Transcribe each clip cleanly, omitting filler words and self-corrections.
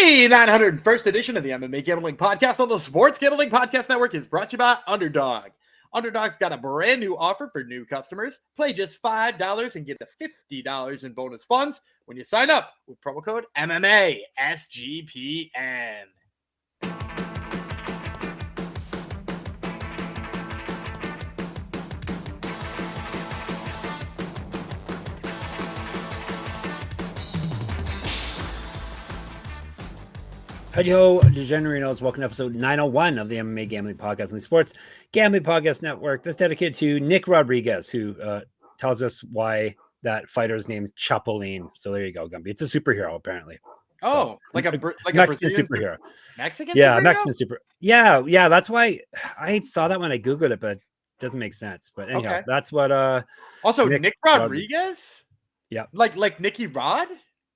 The 901st edition of the MMA Gambling Podcast on the Sports Gambling Podcast Network is brought to you by Underdog. Underdog's got a brand new offer for new customers. Play just $5 and get $50 in bonus funds when you sign up with promo code MMA SGPN. Howdy ho, Degenerinos. Welcome to episode 901 of the MMA Gambling Podcast on the Sports Gambling Podcast Network. That's dedicated to Nick Rodriguez, who tells us why that fighter is named Chapolin. So there you go, Gumby. It's a superhero, apparently. Oh, so, like a Mexican superhero. Mexican yeah, superhero? Mexican super. Yeah. That's why I saw that when I Googled it, but it doesn't make sense. But anyhow, that's what Also, Nick Rodriguez? Yeah. Like Nicky Rod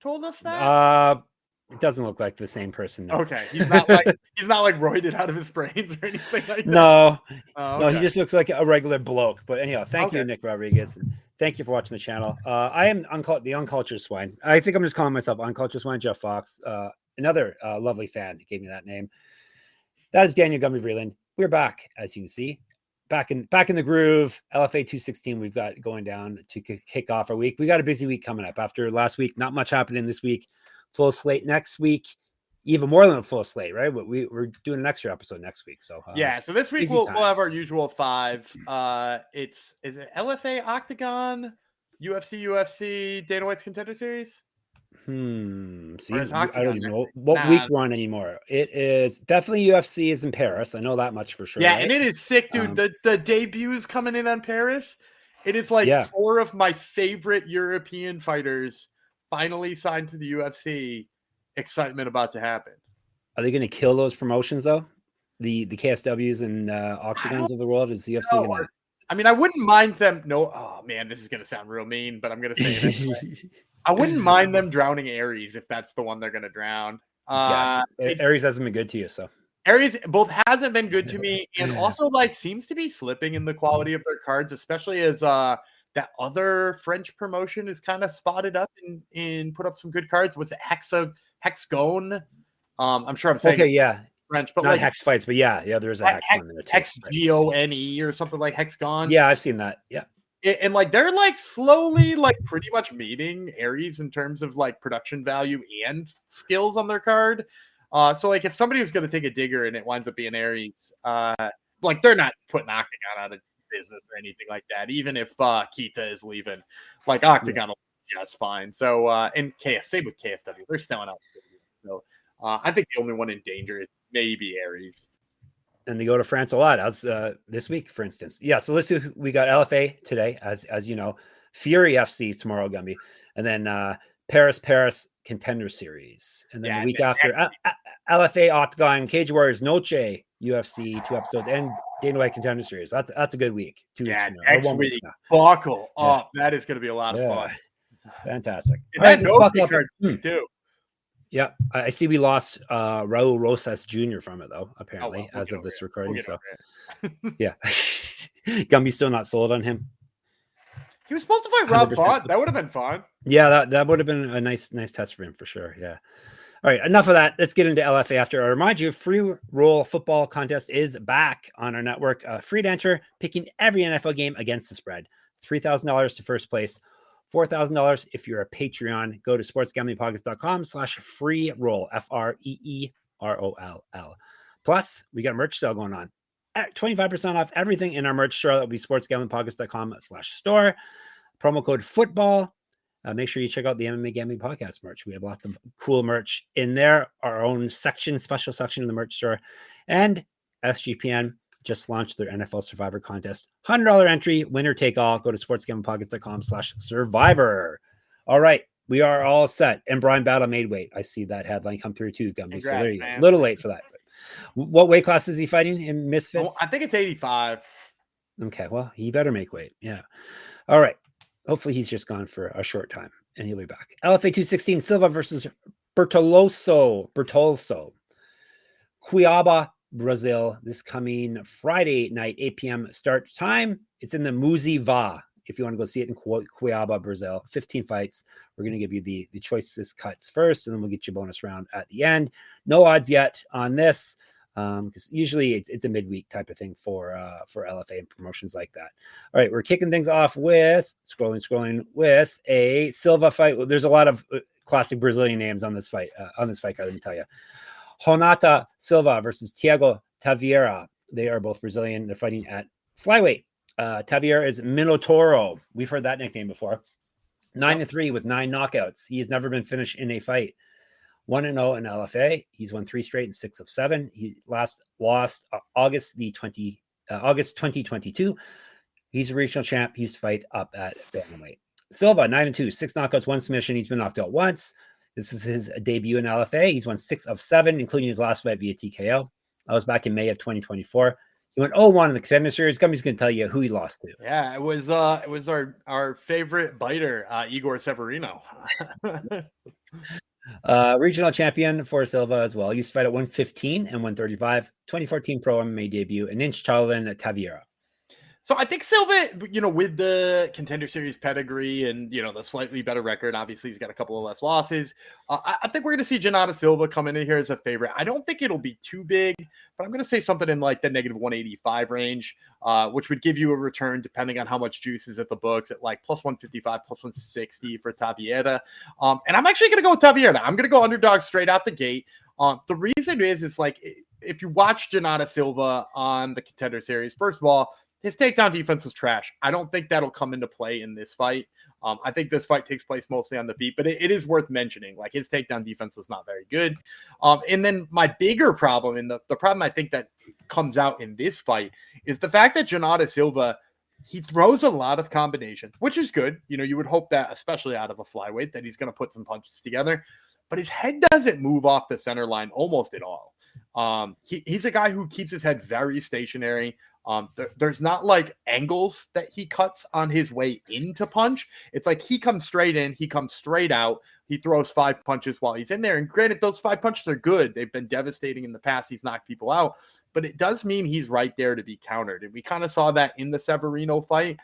told us that? It doesn't look like the same person. No. Okay, he's not like roided out of his brains or anything like that. No, okay. No, he just looks like a regular bloke. But anyhow, thank you, Nick Rodriguez. Thank you for watching the channel. I am the Uncultured Swine. I think I'm just calling myself Uncultured Swine. Jeff Fox, another lovely fan, gave me that name. That is Daniel Gumby Vreeland. We're back, as you can see, back in the groove. LFA 216 we've got going down to kick off our week. We got a busy week coming up. After last week, not much happening this week. Full slate next week, even more than a full slate, right? But we're doing an extra episode next week. So so this week we'll have our usual 5. Is it LFA, Octagon, UFC, Dana White's Contender Series? See, I don't even know what week we're on anymore. It is definitely UFC is in Paris. I know that much for sure. Yeah, right? And it is sick, dude. The debuts coming in on Paris. It is like 4 of my favorite European fighters finally signed to the UFC. Excitement about to happen. Are they going to kill those promotions though? The KSWs and Octagons of the world? Is the UFC going to? I mean, I wouldn't mind them. No, oh man, this is going to sound real mean, but I'm going to say it anyway. I wouldn't mind them drowning Aries if that's the one they're going to drown. Aries hasn't been good to you, so. Aries both hasn't been good to me, and also seems to be slipping in the quality of their cards, especially as that other French promotion is kind of spotted up and put up some good cards. Was it Hexgone? I'm sure I'm saying French, but not Hex Fights, but there's a Hexgone in there too. Hexgone or something like Hexgone. Yeah, I've seen that. Yeah. And they're slowly pretty much meeting Aries in terms of production value and skills on their card. So if somebody was going to take a digger and it winds up being Aries, they're not putting Octagon out of business or anything like that. Even if Kita is leaving, Octagon, it's fine. So and same with KSW, they're selling out. So I think the only one in danger is maybe Aries. And they go to France a lot, as this week, for instance. Yeah, so let's do. We got LFA today, as you know, Fury FC tomorrow, Gumby, and then Paris Contender Series, and then the week after LFA Octagon Cage Warriors Noche UFC 2 episodes, and Dana White Contender Series. That's a good week. 2 weeks from now. Next week, buckle up. That is going to be a lot of fun. Fantastic. And that Noche card too. Yeah, I see we lost Raul Rosas Jr. from it, though, apparently, as of this recording. So, yeah. Gumby's still not sold on him. He was supposed to fight Rob Font. That would have been fun. Yeah, that would have been a nice test for him, for sure. Yeah. All right, enough of that. Let's get into LFA after. I remind you, free roll football contest is back on our network. Free to enter, picking every NFL game against the spread. $3,000 to first place. $4,000 if you're a Patreon. Go to sportsgamblingpockets.com/free roll, FREEROLL. Plus, we got a merch sale going on at 25% off everything in our merch store. That will be sportsgamblingpockets.com/store. Promo code football. Make sure you check out the MMA Gambling Podcast merch. We have lots of cool merch in there. Our own special section in the merch store. And SGPN just launched their NFL Survivor contest. $100 entry, winner take all. Go to sportsgamblingpockets.com/survivor. All right, we are all set. And Brian Battle made weight. I see that headline come through too, Gumby. So there you go. A little late for that. What weight class is he fighting in Misfits? I think it's 85. Okay, well, he better make weight. Yeah. All right. Hopefully he's just gone for a short time and he'll be back. LFA 216, Silva versus Bertolso. Cuiaba, Brazil, this coming Friday night, 8 p.m. start time. It's in the Muziva if you want to go see it in Cuiaba, Brazil. 15 fights. We're going to give you the choicest cuts first, and then we'll get you a bonus round at the end. No odds yet on this, because usually it's a midweek type of thing for LFA and promotions like that. All right, we're kicking things off with scrolling with a Silva fight. Well, there's a lot of classic Brazilian names on this fight card, let me tell you. Jhonata Silva versus Thiago Taveira. They are both Brazilian. They're fighting at flyweight. Taveira is Minotauro. We've heard that nickname before. 9-3 with 9 knockouts. He has never been finished in a fight. 1-0 in LFA. He's won 3 straight and 6 of 7. He last lost August 2022. He's a regional champ. He's to fight up at bantamweight. Silva 9-2, 6 knockouts, 1 submission. He's been knocked out once. This is his debut in LFA. He's won 6 of 7, including his last fight via TKO. That was back in May of 2024. He went 0-1 in the Contender Series. Gumby's going to tell you who he lost to. Yeah, it was our favorite biter, Igor Severino. Regional champion for Silva as well. He used to fight at 115 and 135. 2014 Pro MMA debut, an inch taller than Taveira. So I think Silva, with the Contender Series pedigree and, the slightly better record, obviously he's got a couple of less losses. I think we're going to see Jhonata Silva come in here as a favorite. I don't think it'll be too big, but I'm going to say something in like the -185 range, which would give you a return depending on how much juice is at the books at like +155, +160 for Taveira. And I'm actually going to go with Taveira. I'm going to go underdog straight out the gate. The reason is like, if you watch Jhonata Silva on the Contender Series, first of all, his takedown defense was trash. I don't think that'll come into play in this fight. I think this fight takes place mostly on the feet, but it is worth mentioning. Like, his takedown defense was not very good. And then my bigger problem, and the problem I think that comes out in this fight, is the fact that Jhonata Silva, he throws a lot of combinations, which is good. You would hope that, especially out of a flyweight, that he's going to put some punches together. But his head doesn't move off the center line almost at all. He's a guy who keeps his head very stationary. There's not like angles that he cuts on his way into punch. It's like he comes straight in, he comes straight out. He throws 5 punches while he's in there. And granted, those 5 punches are good. They've been devastating in the past. He's knocked people out, but it does mean he's right there to be countered. And we kind of saw that in the Severino fight.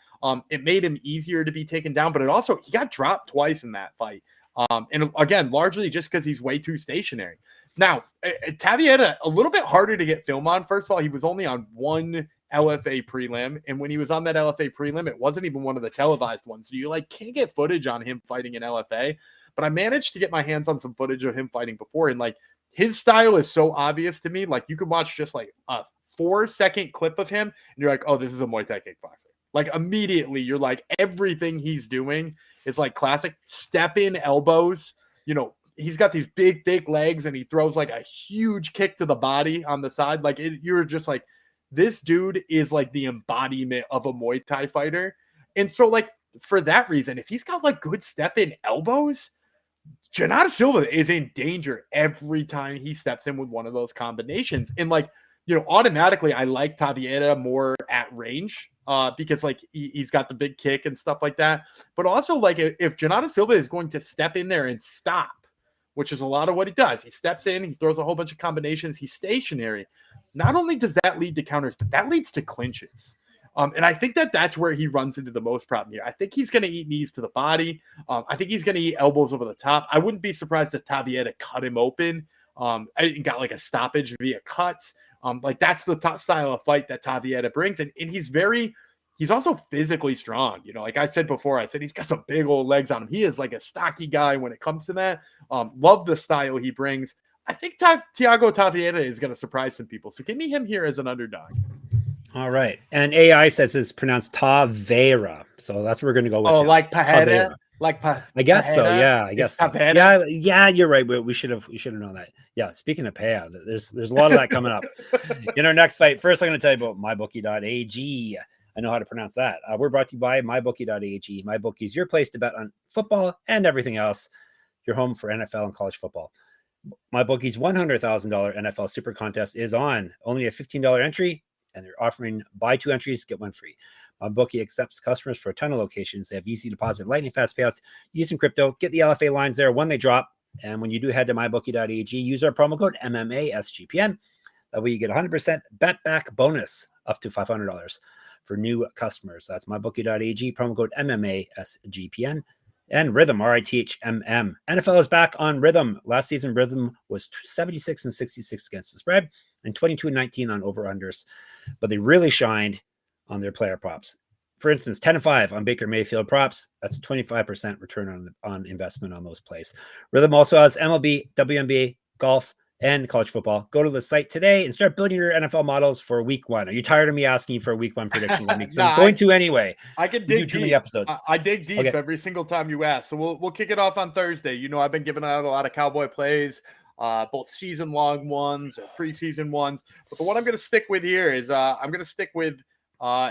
It made him easier to be taken down, but he got dropped twice in that fight. And again, largely just because he's way too stationary. Now, Taveira, a little bit harder to get film on. First of all, he was only on one LFA prelim, and when he was on that LFA prelim, it wasn't even one of the televised ones. So you can't get footage on him fighting in LFA. But I managed to get my hands on some footage of him fighting before, and his style is so obvious to me. Like, you could watch just like a 4-second clip of him, and you're like, oh, this is a Muay Thai kickboxer. Like, immediately, you're like, everything he's doing is like classic step in elbows. He's got these big, thick legs, and he throws like a huge kick to the body on the side. Like, you're just like, this dude is like the embodiment of a Muay Thai fighter. And so, like, for that reason, if he's got like good step in elbows, Jhonata Silva is in danger every time he steps in with one of those combinations. And automatically I like Taveira more at range because like he's got the big kick and stuff like that. But also, like, if Jhonata Silva is going to step in there and stop, which is a lot of what he does. He steps in, he throws a whole bunch of combinations, he's stationary. Not only does that lead to counters, but that leads to clinches. And I think that's where he runs into the most problem here. I think he's going to eat knees to the body. I think he's going to eat elbows over the top. I wouldn't be surprised if Taveira cut him open and got like a stoppage via cuts. That's the top style of fight that Taveira brings. And he's also physically strong. Like I said before, I said he's got some big old legs on him. He is like a stocky guy when it comes to that. Love the style he brings. I think Thiago Taveira is going to surprise some people. So give me him here as an underdog. All right. And AI says it's pronounced Taveira. So that's what we're going to go with. Oh, now. Like Pereira? I guess so. Yeah, I guess so. Yeah, you're right. We should have known that. Yeah, speaking of Pereira, there's a lot of that coming up. In our next fight, first I'm going to tell you about mybookie.ag. I know how to pronounce that. We're brought to you by mybookie.ag. MyBookie is your place to bet on football and everything else. Your home for NFL and college football. MyBookie's $100,000 NFL Super Contest is on. Only a $15 entry, and they're offering buy 2 entries, get 1 free. MyBookie accepts customers for a ton of locations. They have easy deposit, lightning fast payouts, using crypto. Get the LFA lines there when they drop. And when you do head to mybookie.ag, use our promo code MMA SGPN. That way you get 100% bet back bonus up to $500. for new customers. That's mybookie.ag, promo code MMA SGPN. And Rhythm, RITHMM. NFL is back on Rhythm. Last season, Rhythm was 76 and 66 against the spread and 22 and 19 on over-unders. But they really shined on their player props. For instance, 10 and 5 on Baker Mayfield props. That's a 25% return on investment on those plays. Rhythm also has MLB, WNBA, golf, and college football. Go to the site today and start building your NFL models for week 1. Are you tired of me asking for a week 1 prediction? I'm going to anyway. I can dig too many episodes. I dig deep every single time you ask. So we'll kick it off on Thursday. You know, I've been giving out a lot of Cowboy plays, both season-long ones or preseason ones. But the one I'm going to stick with here is I'm going to stick with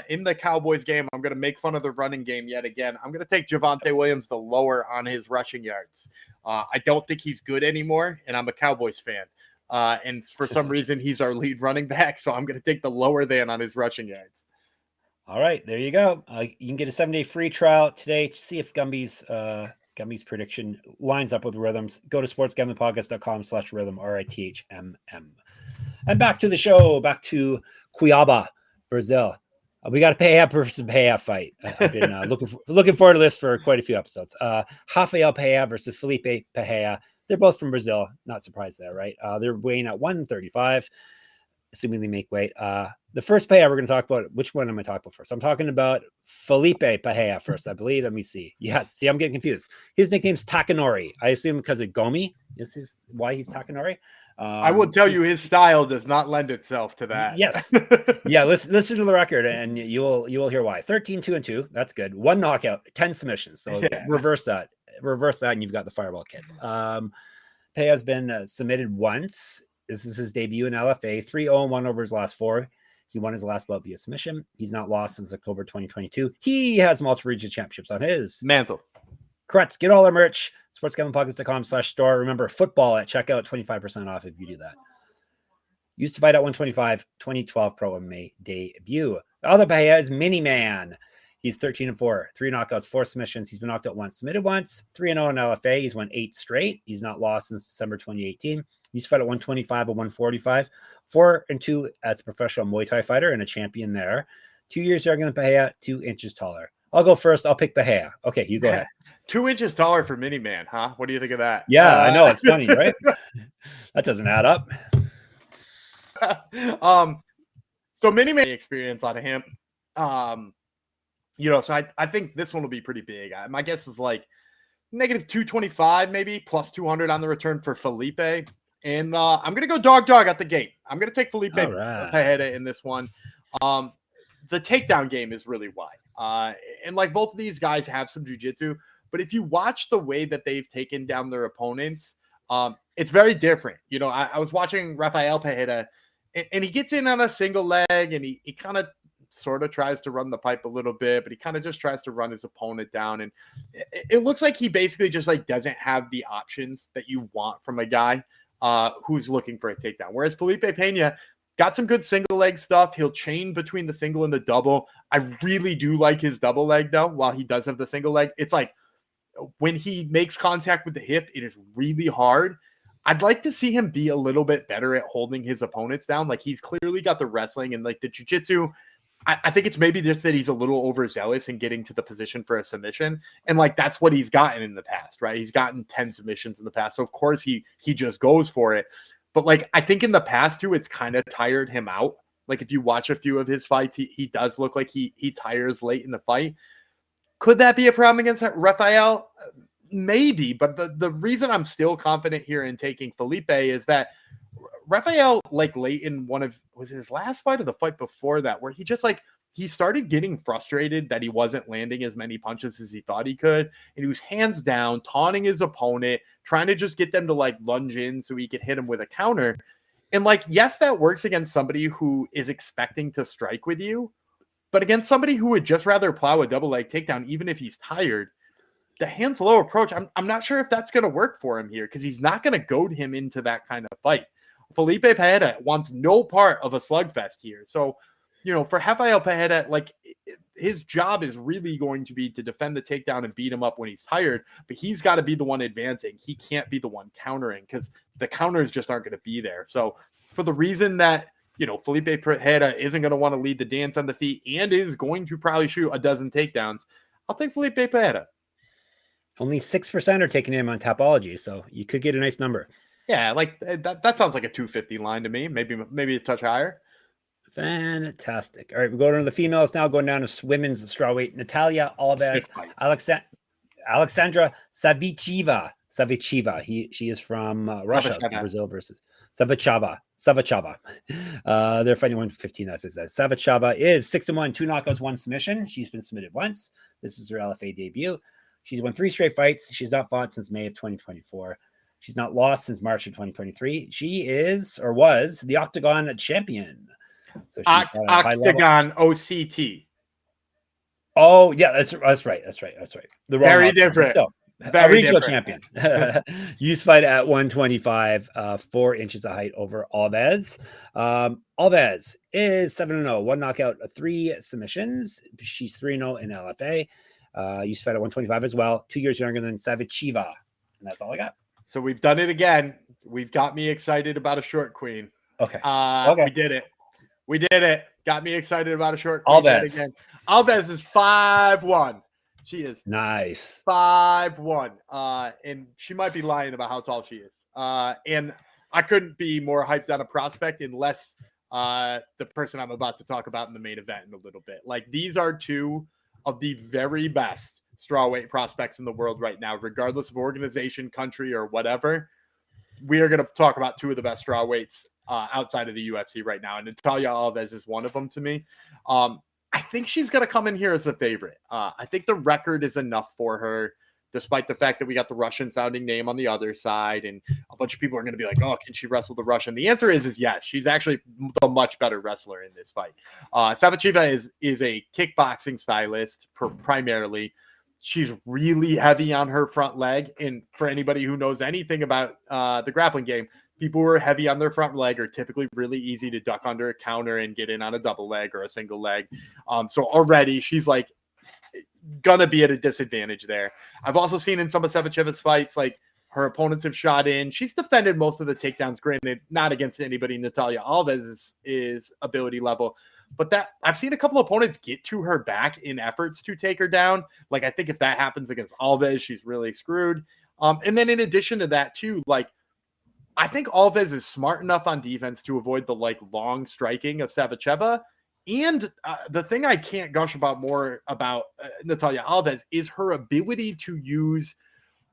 in the Cowboys game. I'm going to make fun of the running game yet again. I'm going to take Javonte Williams the lower on his rushing yards. I don't think he's good anymore, and I'm a Cowboys fan. And for some reason, he's our lead running back, so I'm going to take the lower than on his rushing yards. All right, there you go. You can get a 7-day free trial today to see if Gumby's prediction lines up with Rhythms. Go to sportsgamblingpodcast.com/rhythm, RITHMM. And back to the show, back to Cuiaba, Brazil. We got a Pereira versus Pereira fight. I've been looking forward to this for quite a few episodes. Rafael Pereira versus Felipe Pereira. They're both from Brazil. Not surprised there, right? They're weighing at 135, assuming they make weight. The first Pereira we're going to talk about, which one am I talking about first? I'm talking about Felipe Pereira first, I believe. Let me see. Yes, see, I'm getting confused. His nickname's Takanori. I assume because of Gumby. This is why he's Takanori. I will tell you, his style does not lend itself to that. Yes. Yeah, listen to the record, and you will hear why. 13-2-2. That's good. 1 knockout, 10 submissions. So reverse that, and you've got the Fireball Kid. Pei has been submitted once. This is his debut in LFA. 3-0-1 over his last 4. He won his last bout via submission. He's not lost since October 2022. He has multiple region championships on his mantle. Correct. Get all our merch. sportsgamblingpodcast.com/store. Remember, football at checkout, 25% off if you do that. Used to fight at 125, 2012 Pro MMA debut. The other Bahia is Mini Man. He's 13-4, 3 knockouts, 4 submissions. He's been knocked out once, submitted once, 3-0 in LFA. He's won 8 straight. He's not lost since December 2018. He used to fight at 125 or 145, 4-2 as a professional Muay Thai fighter and a champion there. 2 years younger than Bahia, 2 inches taller. I'll go first. I'll pick Bahia. Okay, you go ahead. 2 inches taller for Mini Man, huh? What do you think of that? Yeah, I know. It's funny, right? That doesn't add up. So Mini Man experience out of him. So I think this one will be pretty big. My guess is like negative 225, maybe plus 200 on the return for Felipe. And I'm going to go dog at the gate. I'm going to take Felipe Pereira in this one. The takedown game is really wide. And like both of these guys have some jiu-jitsu, but if you watch the way that they've taken down their opponents, it's very different. You know, I was watching Rafael Pereira, and he gets in on a single leg, and he kind of sort of tries to run the pipe a little bit, but he kind of just tries to run his opponent down. And it looks like he basically just like doesn't have the options that you want from a guy who's looking for a takedown. Whereas Felipe Peña got some good single leg stuff. He'll chain between the single and the double. I really do like his double leg though. While he does have the single leg, it's like when he makes contact with the hip, it is really hard. I'd like to see him be a little bit better at holding his opponents down. Like he's clearly got the wrestling and like the jiu-jitsu. I think it's maybe just that he's a little overzealous in getting to the position for a submission. And like, that's what he's gotten in the past, right? He's gotten 10 submissions in the past. So of course he just goes for it. But like, I think in the past too, it's kind of tired him out. Like if you watch a few of his fights, he does look like he tires late in the fight. Could that be a problem against Rafael? Maybe, but the reason I'm still confident here in taking Felipe is that Rafael, like late in was it his last fight or the fight before that, where he just like, he started getting frustrated that he wasn't landing as many punches as he thought he could. And he was hands down, taunting his opponent, trying to just get them to like lunge in so he could hit him with a counter. And like, yes, that works against somebody who is expecting to strike with you, but against somebody who would just rather plow a double leg takedown, even if he's tired, the hands low approach, I'm not sure if that's going to work for him here because he's not going to goad him into that kind of fight. Felipe Pereira wants no part of a slugfest here. So, you know, for Rafael Pereira, like his job is really going to be to defend the takedown and beat him up when he's tired, but he's got to be the one advancing. He can't be the one countering because the counters just aren't going to be there. So for the reason that Felipe Pereira isn't going to want to lead the dance on the feet and is going to probably shoot a dozen takedowns. I'll take Felipe Pereira. Only 6% are taking him on Tapology, so you could get a nice number. Yeah, like that sounds like a 250 line to me. Maybe a touch higher. Fantastic. All right, we're going to the females now, going down to women's strawweight. Natalia, Alves, Aleksandra Savicheva. She is from Russia. So Brazil versus Savicheva. They're fighting 115, as I said. Savicheva is 6-1, 2 knockouts, 1 submission. She's been submitted once. This is her LFA debut. She's won 3 straight fights. She's not fought since May of 2024. She's not lost since March of 2023. She is, or was, the Octagon champion. So she's Octagon OCT. Oh yeah, that's right. The very different. A regional champion. Used fight at 125, 4 inches of height over Alves. Alves is 7-0, 1 knockout, 3 submissions. She's 3-0 in LFA. Used fight at 125 as well. 2 years younger than Savicheva, and that's all I got. So we've done it again. We've got me excited about a short queen. Okay. We did it. Got me excited about a short queen. Alves. Again. Alves is 5'1". She is nice. 5'1". And she might be lying about how tall she is. And I couldn't be more hyped on a prospect unless the person I'm about to talk about in the main event in a little bit. Like, these are 2 of the very best strawweight prospects in the world right now, regardless of organization, country, or whatever. We are going to talk about 2 of the best strawweights outside of the UFC right now, and Natalia Alves is one of them to me. I think she's going to come in here as a favorite. I think the record is enough for her, despite the fact that we got the Russian-sounding name on the other side, and a bunch of people are going to be like, oh, can she wrestle the Russian? The answer is yes. She's actually the much better wrestler in this fight. Savicheva is a kickboxing stylist primarily. She's really heavy on her front leg, and for anybody who knows anything about the grappling game, people who are heavy on their front leg are typically really easy to duck under a counter and get in on a double leg or a single leg. So already she's like gonna be at a disadvantage there. I've also seen in some of Savicheva's fights, like, her opponents have shot in. She's defended most of the takedowns, granted, not against anybody Natalia Alves is ability level. But that I've seen a couple of opponents get to her back in efforts to take her down. Like, I think if that happens against Alves, she's really screwed. And then in addition to that, too, like, I think Alves is smart enough on defense to avoid the long striking of Savicheva. And the thing I can't gush about more about Natalia Alves is her ability to use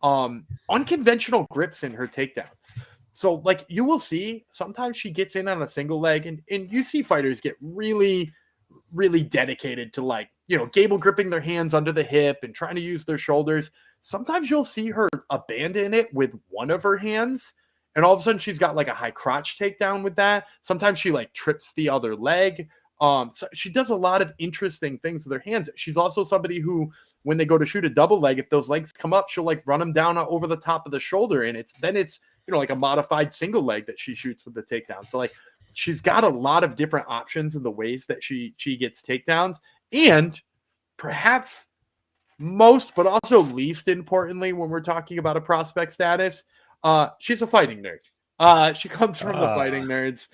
unconventional grips in her takedowns. So, like, you will see sometimes she gets in on a single leg, and you see fighters get really, really dedicated to, like, gable gripping their hands under the hip and trying to use their shoulders. Sometimes you'll see her abandon it with one of her hands, and all of a sudden she's got like a high crotch takedown with that. Sometimes she like trips the other leg. So she does a lot of interesting things with her hands. She's also somebody who, when they go to shoot a double leg, if those legs come up, she'll like run them down over the top of the shoulder. And it's like a modified single leg that she shoots with the takedown. So like, she's got a lot of different options in the ways that she gets takedowns. And perhaps most, but also least importantly, when we're talking about a prospect status, she's a fighting nerd. She comes from the fighting nerds.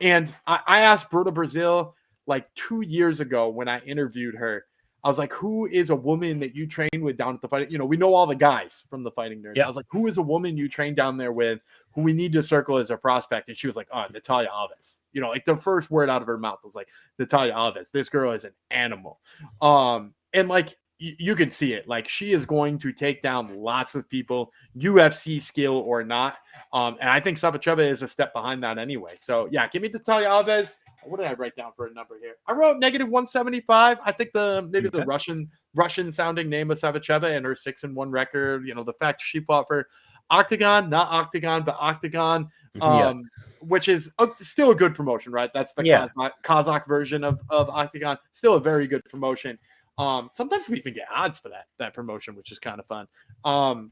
And I asked Bruno Brazil like 2 years ago when I interviewed her. I was like, who is a woman that you train with down at the fighting? We know all the guys from the fighting nerds. Yeah. I was like, who is a woman you train down there with who we need to circle as a prospect? And she was like, oh, Natalia Alves. Like the first word out of her mouth was like, Natalia Alves. This girl is an animal. And like, you can see it. Like, she is going to take down lots of people, UFC skill or not. And I think Savicheva is a step behind that anyway. So yeah, give me Natalia Alves. What did I write down for a number here? I wrote -175. I think the Russian sounding name of Savicheva and her 6-1 record. The fact she fought for Octagon, not Octagon, but Octagon, yes. Which is still a good promotion, right? That's the Kazakh version of Octagon. Still a very good promotion. Sometimes we even get odds for that promotion, which is kind of fun.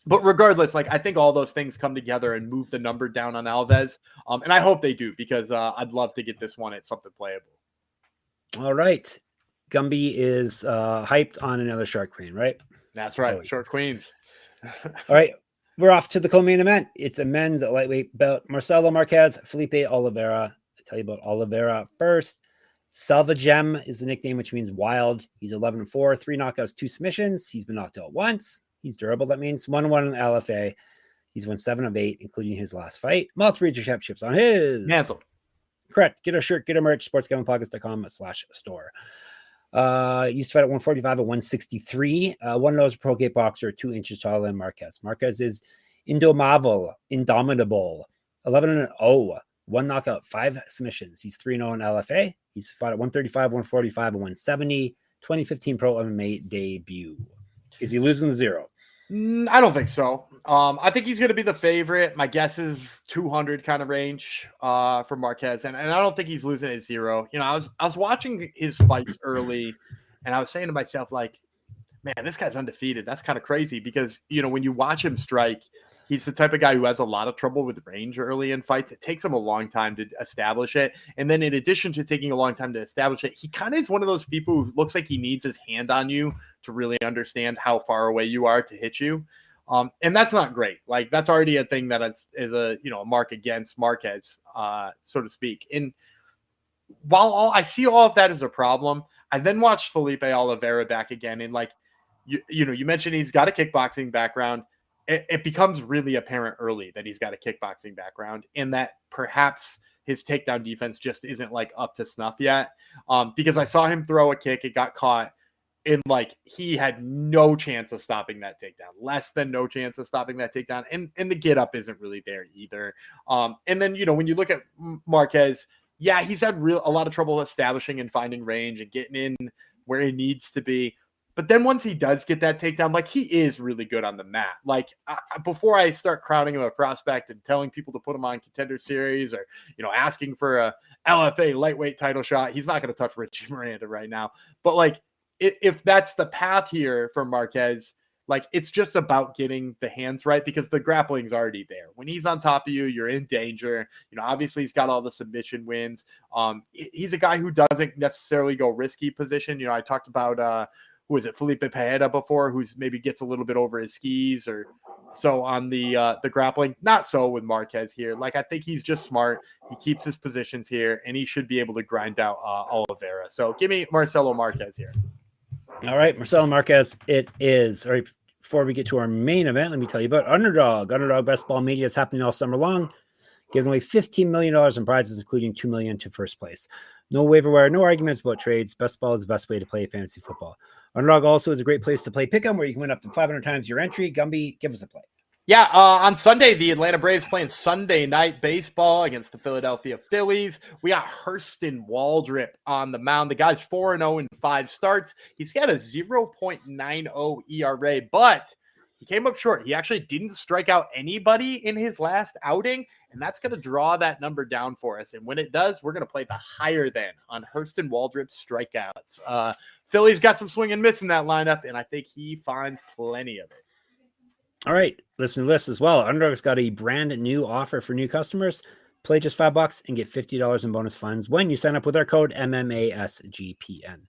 But regardless, like, I think all those things come together and move the number down on Alves. And I hope they do, because I'd love to get this one at something playable. All right. Gumby is hyped on another Shark Queen, right? That's right. Always. Shark Queens. All right. We're off to the co-main event. It's a men's lightweight bout. Marcelo Marques, Felipe Oliveira tell you about Oliveira first. Savicheva is the nickname, which means wild. He's 11-4, 3 knockouts, 2 submissions. He's been knocked out once. He's durable. That means 1-1 in the LFA. He's won 7 of 8, including his last fight. Multiple regional championships on his mantle. Correct. Get a shirt, get a merch, sportsgamblingpockets.com/store. Used to fight at 145 at 163. One of those pro kickboxer, 2 inches taller than Marques. Marques is indomitable, 11-0, 1 knockout, 5 submissions. He's 3-0 in LFA. He's fought at 135, 145, and 170. 2015 pro MMA debut. Is he losing the 0? I don't think so. I think he's going to be the favorite. My guess is 200 kind of range for Marques, and I don't think he's losing at 0. You know, I was watching his fights early, and I was saying to myself, like, man, this guy's undefeated. That's kind of crazy because, you know, when you watch him strike, he's the type of guy who has a lot of trouble with range early in fights. It takes him a long time to establish it. And then in addition to taking a long time to establish it, he kind of is one of those people who looks like he needs his hand on you to really understand how far away you are to hit you. And that's not great. Like, that's already a thing that is a, you know, a mark against Marques, so to speak. And while I see all of that as a problem, I then watched Felipe Oliveira back again. And like, you know, you mentioned he's got a kickboxing background. It becomes really apparent early that he's got a kickboxing background and that perhaps his takedown defense just isn't like up to snuff yet. Because I saw him throw a kick, it got caught, and like he had no chance of stopping that takedown, less than no chance of stopping that takedown. And the get up isn't really there either. And then, you know, when you look at Marques, yeah, he's had a lot of trouble establishing and finding range and getting in where he needs to be. But then once he does get that takedown, like, he is really good on the mat. Like, before I start crowning him a prospect and telling people to put him on Contender Series or, you know, asking for a LFA lightweight title shot, he's not going to touch Richie Miranda right now. But like, if that's the path here for Marques, like, it's just about getting the hands right because the grappling's already there. When he's on top of you, you're in danger. You know, obviously he's got all the submission wins. He's a guy who doesn't necessarily go risky position. You know, I talked about, who is it, Felipe Pereira before, who's maybe gets a little bit over his skis or so on the grappling. Not so with Marques here. Like, I think he's just smart. He keeps his positions here, and he should be able to grind out Oliveira. So give me Marcelo Marques here. All right, Marcelo Marques, it is. All right, before we get to our main event, let me tell you about Underdog. Underdog Best Ball Media is happening all summer long, giving away $15 million in prizes, including $2 million to first place. No waiver wire, no arguments about trades. Best ball is the best way to play fantasy football. Underdog also is a great place to play pick'em, where you can win up to 500 times your entry. Gumby, give us a play. Yeah, on Sunday, the Atlanta Braves playing Sunday night baseball against the Philadelphia Phillies. We got Hurston Waldrep on the mound. The guy's 4-0 in 5 starts. He's got a 0.90 ERA, but he came up short. He actually didn't strike out anybody in his last outing, and that's going to draw that number down for us. And when it does, we're going to play the higher than on Hurston Waldrep's strikeouts. Philly's got some swing and miss in that lineup, and I think he finds plenty of it. All right, listen to this as well. Underdog's got a brand new offer for new customers. Play just $5 and get $50 in bonus funds when you sign up with our code MMASGPN.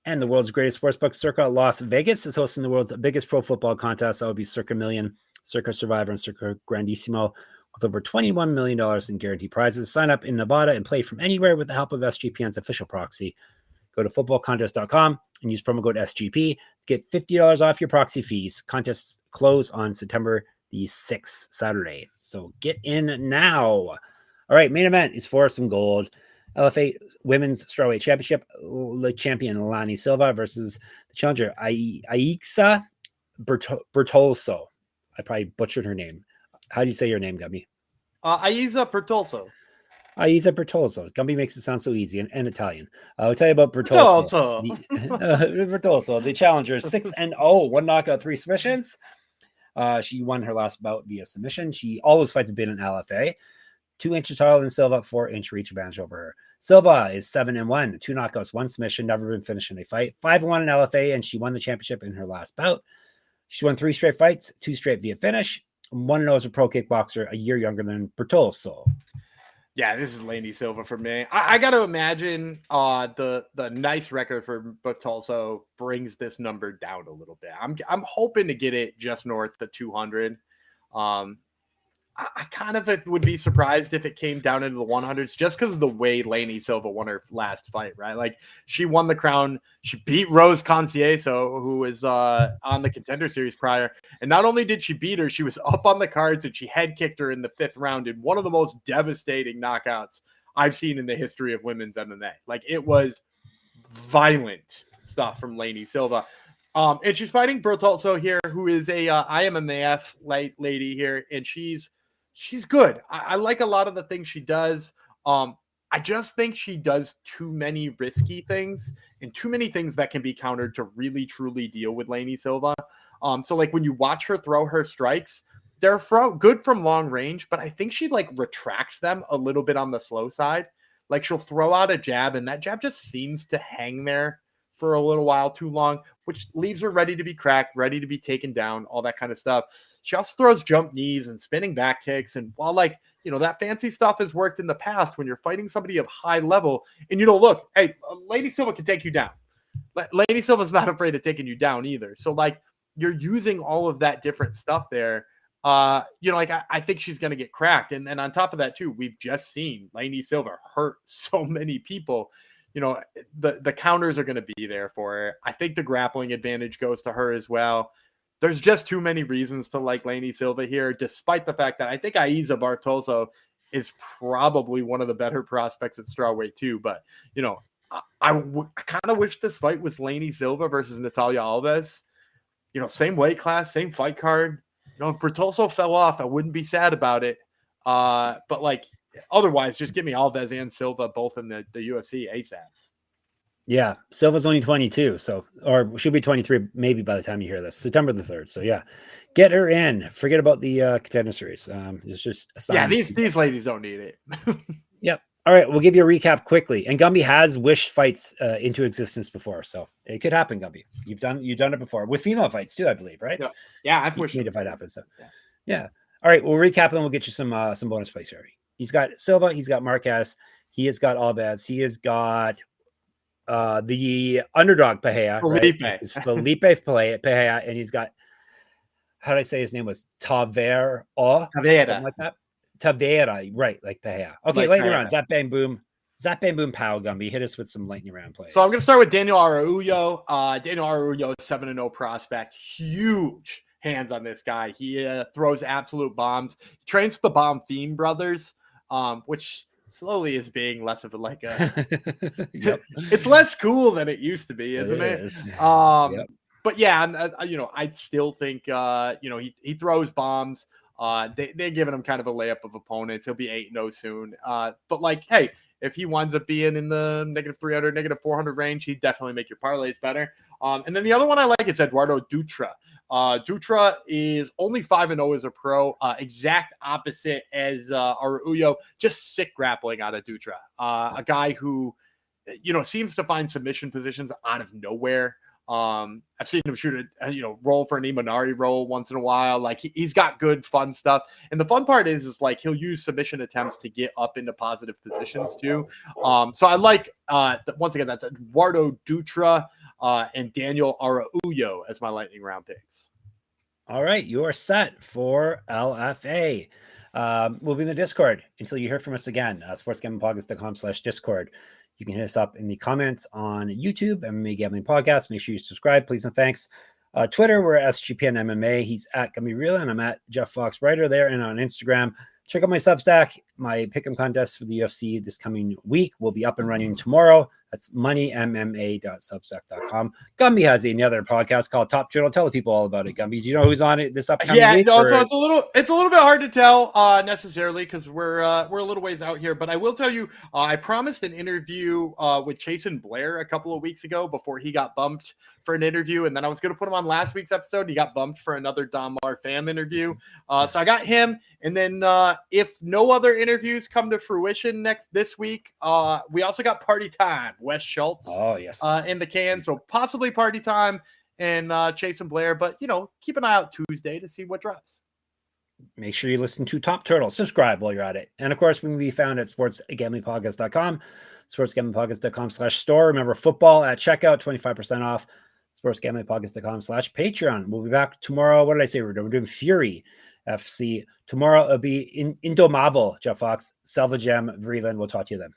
And the world's greatest sportsbook, Circa Las Vegas, is hosting the world's biggest pro football contest. That would be Circa Million, Circa Survivor, and Circa Grandissimo, with over $21 million in guaranteed prizes. Sign up in Nevada and play from anywhere with the help of SGPN's official proxy. Go to footballcontest.com and use promo code SGP. Get $50 off your proxy fees. Contests close on September the 6th, Saturday. So get in now. All right, main event is for some gold. LFA Women's Strawweight Championship, the champion Lany Silva versus the challenger Aieza Bertolso. I probably butchered her name. How do you say your name, Gumby? Aieza Bertolso. Aieza Bertolso. Gumby makes it sound so easy and Italian. I'll tell you about Bertolso. Bertolso, the challenger, 6-0, 1 knockout, 3 submissions. She won her last bout via submission. All those fights have been in LFA. 2 inches taller than Silva, 4-inch reach advantage over her. Silva is 7-1, 2 knockouts, 1 submission, never been finished in a fight. 5-1 in LFA, and she won the championship in her last bout. She won 3 straight fights, 2 straight via finish. 1-0 as a pro kickboxer, a year younger than Bertolso. Yeah, this is Lany Silva for me. I got to imagine the nice record for Bertolso brings this number down a little bit. I'm hoping to get it just north of 200. I kind of would be surprised if it came down into the 100s just because of the way Lany Silva won her last fight, right? Like she won the crown. She beat Rose Conceição, who was on the Contender Series prior. And not only did she beat her, she was up on the cards and she head kicked her in the 5th round in one of the most devastating knockouts I've seen in the history of women's MMA. Like it was violent stuff from Lany Silva. And she's fighting Bertolso here, who is a IMMAF light lady here, and she's good. I like a lot of the things she does. I just think she does too many risky things and too many things that can be countered to really truly deal with Lany Silva. So like when you watch her throw her strikes, they're good from long range, but I think she like retracts them a little bit on the slow side. Like she'll throw out a jab, and that jab just seems to hang there for a little while too long, which leaves her ready to be cracked, ready to be taken down, all that kind of stuff. She also throws jump knees and spinning back kicks. And while like, you know, that fancy stuff has worked in the past when you're fighting somebody of high level and, you know, look, hey, Lany Silva can take you down. Lany Silva's not afraid of taking you down either. So like you're using all of that different stuff there. You know, like I think she's going to get cracked. And on top of that too, we've just seen Lany Silva hurt so many people. You know, the counters are going to be there for her. I think the grappling advantage goes to her as well. There's just too many reasons to like Lany Silva here, despite the fact that I think Aieza Bertolso is probably one of the better prospects at strawweight too. But, you know, I kind of wish this fight was Lany Silva versus Natalia Alves. You know, same weight class, same fight card. You know, if Bertolso fell off, I wouldn't be sad about it. But like, otherwise, just give me Alves and Silva both in the UFC ASAP. Yeah, Silva's only 22, so or she'll be 23 maybe by the time you hear this, September the 3rd. So yeah, get her in. Forget about the Contender Series. It's just these ladies don't need it. Yep. All right, we'll give you a recap quickly. And Gumby has wished fights into existence before, so it could happen. Gumby, you've done it before with female fights too, I believe, right? Yeah, I've wished made a fight happen. So yeah. All right, we'll recap and we'll get you some bonus plays here. He's got Silva, he's got Marques, he has got Alves, he has got the underdog Pereira, Felipe. Right? It's Felipe Pereira, and he's got, how did I say his name was Taveira, something like that. Taveira, right? Like Pereira. Okay, like lightning round. Zap bang boom, pow. Gumby, hit us with some lightning round plays. So I'm gonna start with Daniel Araujo. Daniel Araujo, 7-0 prospect, huge hands on this guy. He throws absolute bombs. He trains with the Bomb Theme Brothers, which slowly is being less of a like a yep. It's less cool than it used to be, isn't it? Yep. But yeah, you know, I still think you know, he throws bombs. They're giving him kind of a layup of opponents. He'll be 8-0 soon. But like, hey, if he winds up being in the -300, -400 range, he'd definitely make your parlays better. And then the other one I like is Eduardo Dutra. Dutra is only 5-0 as a pro, exact opposite as Araujo, just sick grappling out of Dutra. A guy who, you know, seems to find submission positions out of nowhere. I've seen him shoot a roll for an Imanari roll once in a while. Like he's got good fun stuff, and the fun part is like he'll use submission attempts to get up into positive positions too. So I like once again, that's Eduardo Dutra and Daniel Araujo as my lightning round picks. All right, you are set for LFA. We'll be in the Discord until you hear from us again. sportsgamblingpodcast.com/Discord. You can hit us up in the comments on YouTube, MMA Gambling Podcast. Make sure you subscribe, please and thanks. Twitter, we're at SGPN MMA. He's at Gumby Vreeland. I'm at Jeff Fox Writer there, and on Instagram. Check out my Substack. My pick'em contest for the UFC this coming week will be up and running tomorrow. That's moneymma.substack.com. Gumby has another podcast called Top Turtle. Tell the people all about it, Gumby. Do you know who's on it this upcoming week? No, so it's a little bit hard to tell necessarily because we're a little ways out here. But I will tell you, I promised an interview with Chasen Blair a couple of weeks ago before he got bumped for an interview, and then I was going to put him on last week's episode. He got bumped for another Don Mar Fam interview. So I got him, and then if no other interviews come to fruition this week, we also got Party Time, Wes Schultz. Oh yes, in the can. So possibly Party Time and Chasen Blair, but you know, keep an eye out Tuesday to see what drops. Make sure you listen to Top Turtle. Subscribe while you're at it. And of course, we can be found at sportsgamblingpodcast.com, sportsgamblingpodcast.com/store. Remember, football at checkout, 25% off. sportsgamblingpodcast.com/Patreon. We'll be back tomorrow. What did I say? We're doing Fury FC. Tomorrow it'll be in Indomavo, Jeff Fox, Selva Gem, Vreeland. We'll talk to you then.